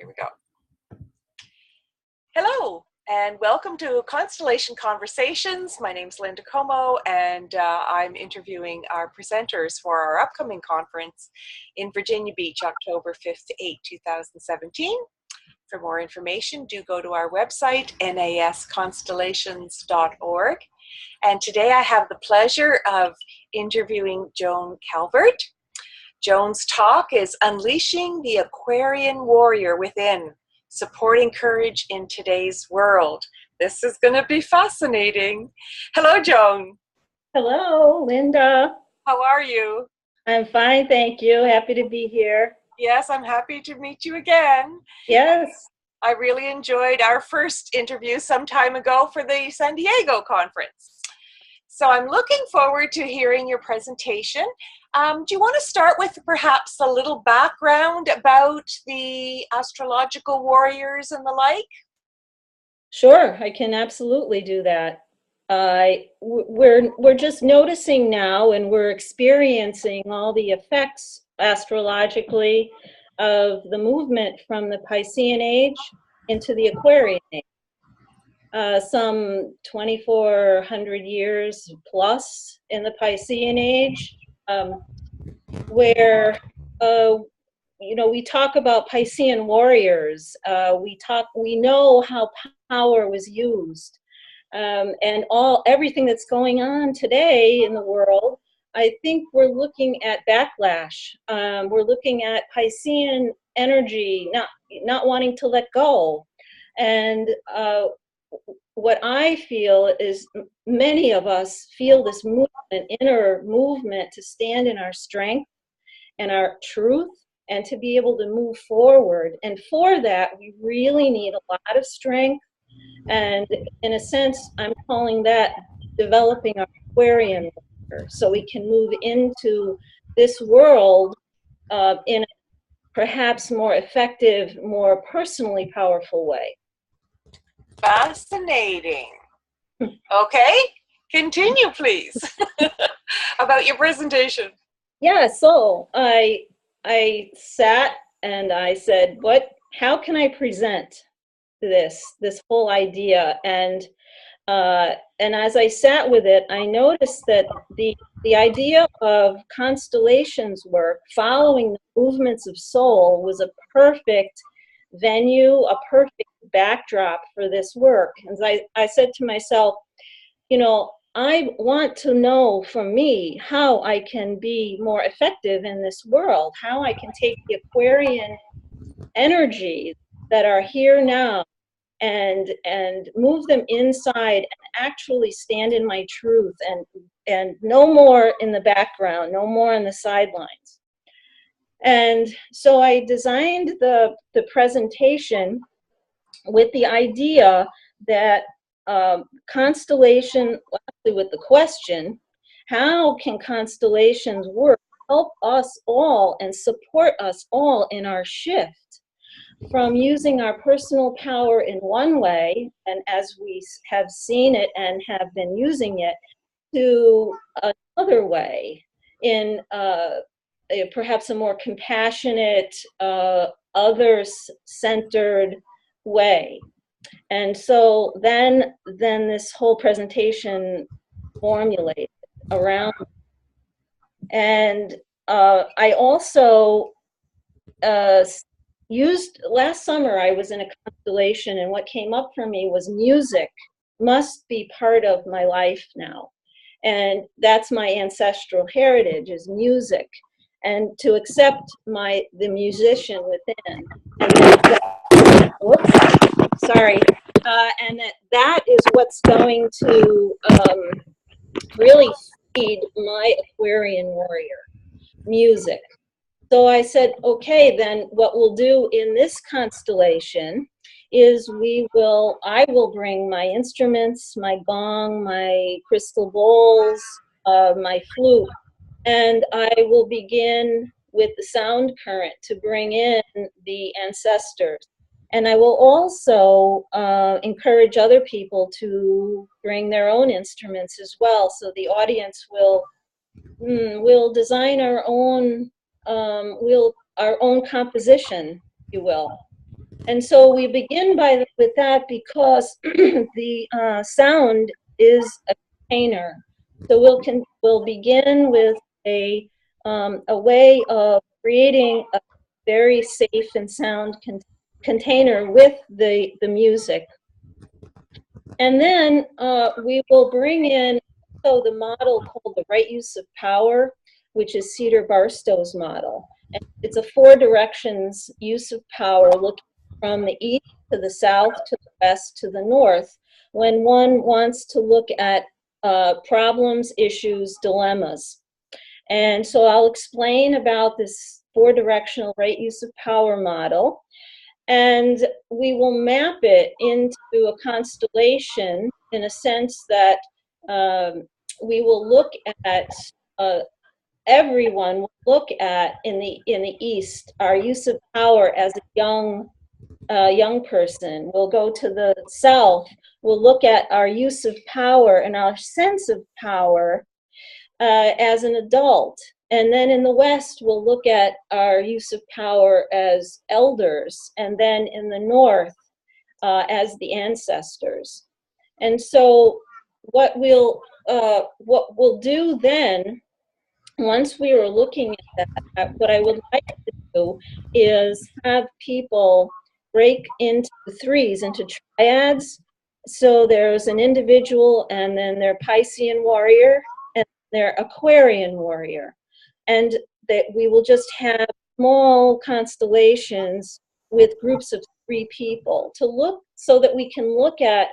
Here we go. Hello, and welcome to Constellation Conversations. My name's Linda Comeau, and I'm interviewing our presenters for our upcoming conference in Virginia Beach, October 5th to 8th, 2017. For more information, do go to our website, nasconstellations.org. And today I have the pleasure of interviewing Joan Calvert. Joan's talk is Unleashing the Aquarian Warrior Within, Supporting Courage in Today's World. This is going to be fascinating. Hello, Joan. Hello, Linda. How are you? I'm fine, thank you. Happy to be here. Yes, I'm happy to meet you again. Yes. I really enjoyed our first interview some time ago for the San Diego conference. So I'm looking forward to hearing your presentation. Do you want to start with perhaps a little background about the astrological warriors and the like? Sure, I can absolutely do that. We're just noticing now, and we're experiencing all the effects astrologically of the movement from the Piscean age into the Aquarian age. Some 2,400 years plus in the Piscean age, where we talk about Piscean warriors. We know how power was used, and everything that's going on today in the world. I think we're looking at backlash. We're looking at Piscean energy not wanting to let go, and what I feel is many of us feel this movement, inner movement, to stand in our strength and our truth and to be able to move forward. And for that, we really need a lot of strength. And in a sense, I'm calling that developing our Aquarian warrior, so we can move into this world in a perhaps more effective, more personally powerful way. Fascinating. Okay, continue, please, about your presentation. Yeah, so I sat and I said, how can I present this whole idea? And as I sat with it, I noticed that the idea of constellations work, following the movements of soul, was a perfect venue, a perfect backdrop for this work. And I said to myself, I want to know for me how I can be more effective in this world, how I can take the Aquarian energies that are here now and move them inside and actually stand in my truth and no more in the background, no more on the sidelines. And so I designed the presentation with the idea that constellation, actually with the question, how can constellations work, help us all and support us all in our shift from using our personal power in one way, and as we have seen it and have been using it, to another way, in perhaps a more compassionate, others-centered way. And so then this whole presentation formulated around. And I also last summer I was in a constellation, and what came up for me was music must be part of my life now. And that's my ancestral heritage, is music. And to accept the musician within. And that is what's going to really feed my Aquarian warrior, music. So I said, okay, then what we'll do in this constellation is I will bring my instruments, my gong, my crystal bowls, my flute, and I will begin with the sound current to bring in the ancestors. And I will also encourage other people to bring their own instruments as well. So the audience will design our own composition, if you will. And so we begin with that because the sound is a container. So we'll begin with a way of creating a very safe and sound container with the music. And then we will bring in the model called the right use of power, which is Cedar Barstow's model. And it's a 4 directions use of power, looking from the east to the south, to the west, to the north, when one wants to look at problems, issues, dilemmas. And so I'll explain about this 4-directional right use of power model. And we will map it into a constellation in a sense that we will look at, everyone will look at in the East, our use of power as a young person. We'll go to the South, we'll look at our use of power and our sense of power as an adult. And then in the West, we'll look at our use of power as elders, and then in the North, as the ancestors. And so what we'll do then, once we are looking at that, what I would like to do is have people break into threes, into triads. So there's an individual, and then their Piscean warrior, and their Aquarian warrior. And that we will just have small constellations with groups of 3 people to look, so that we can look at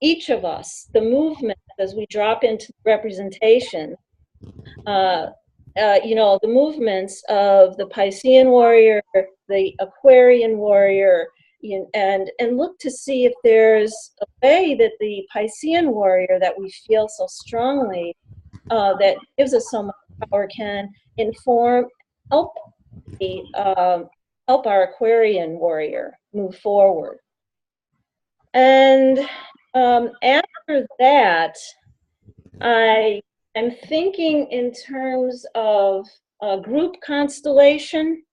each of us, the movement as we drop into representation. The movements of the Piscean warrior, the Aquarian warrior, and look to see if there's a way that the Piscean warrior that we feel so strongly, that gives us so much power, can help our Aquarian warrior move forward. And after that, I'm thinking in terms of a group constellation.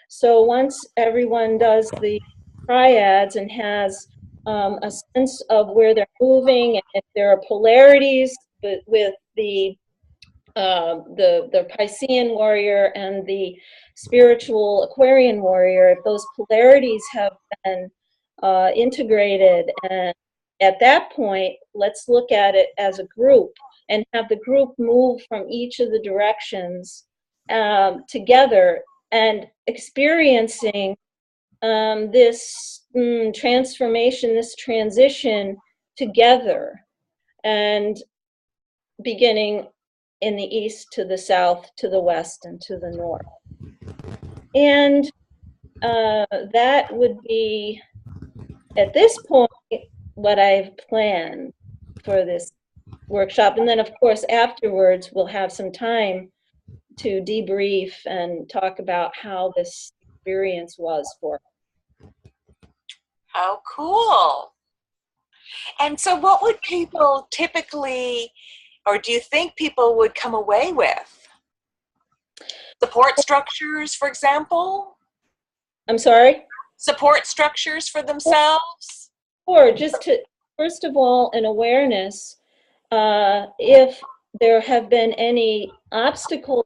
So once everyone does the triads and has a sense of where they're moving, and if there are polarities with the Piscean warrior and the spiritual Aquarian warrior, if those polarities have been integrated, and at that point, let's look at it as a group and have the group move from each of the directions together and experiencing this transformation, this transition together, and beginning in the east to the south, to the west, and to the north. And that would be, at this point, what I've planned for this workshop. And then, of course, afterwards, we'll have some time to debrief and talk about how this experience was for us. How cool. And so what would people typically, or do you think people would come away with? Support structures, for example? I'm sorry? Support structures for themselves? Or just to, first of all, an awareness, if there have been any obstacles,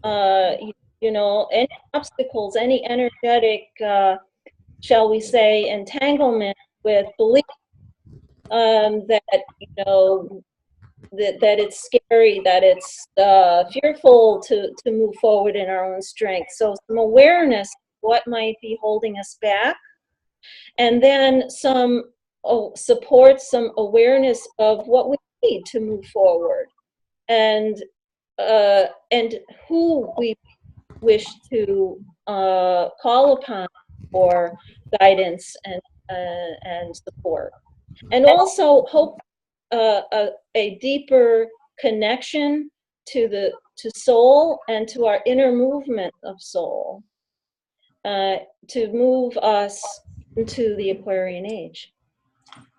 any obstacles, any energetic, shall we say, entanglement with belief, that it's scary, that it's fearful to move forward in our own strength. So some awareness of what might be holding us back, and then some support, some awareness of what we need to move forward, and who we wish to call upon for guidance and support, and also hope a deeper connection to soul and to our inner movement of soul, to move us into the Aquarian age.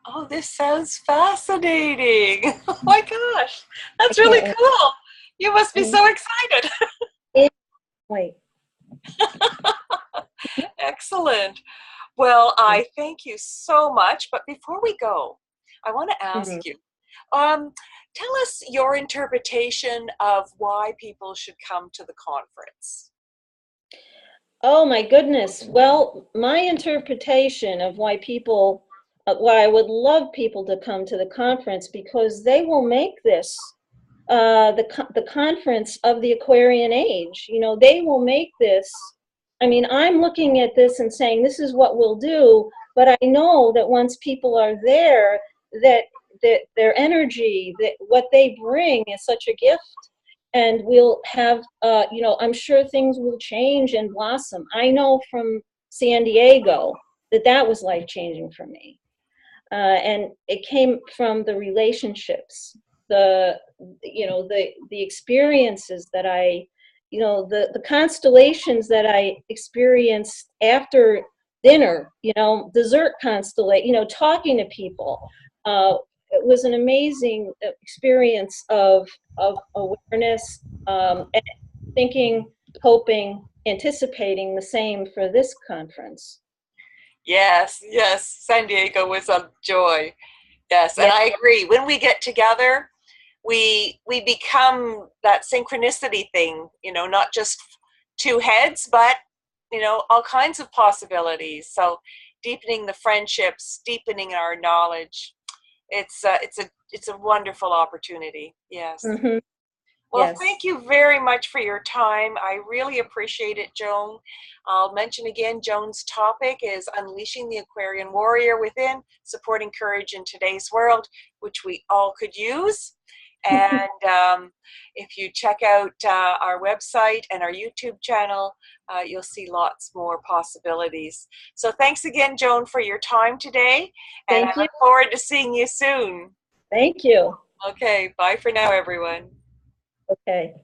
Oh, this sounds fascinating. Oh my gosh, that's really cool. You must be so excited. Wait. Excellent. Well, I thank you so much. But before we go, I want to Mhm. ask you, tell us your interpretation of why people should come to the conference. Oh my goodness. Well, my interpretation of why I would love people to come to the conference, because they will make this the conference of the Aquarian age. You know, they will make this. I mean, I'm looking at this and saying this is what we'll do, but I know that once people are there, that their energy, that what they bring is such a gift, and we'll have, you know, I'm sure things will change and blossom. I know from San Diego that that was life changing for me, and it came from the relationships, the the experiences that I, you know, the constellations that I experienced after dinner, you know, dessert constellation, you know, talking to people. It was an amazing experience of awareness, and thinking, hoping, anticipating the same for this conference. Yes, yes, San Diego was a joy. Yes, and Yeah. I agree. When we get together, we become that synchronicity thing, you know, not just two heads, but you know, all kinds of possibilities. So deepening the friendships, deepening our knowledge. It's a wonderful opportunity. Yes. Hmm. Well, Yes. thank you very much for your time. I really appreciate it, Joan. I'll mention again, Joan's topic is Unleashing the Aquarian Warrior Within, Supporting Courage in Today's World, which we all could use. And if you check out our website and our YouTube channel, you'll see lots more possibilities. So thanks again, Joan, for your time today. And I Thank you. look forward to seeing you soon. Thank you. Okay, bye for now, everyone. Okay.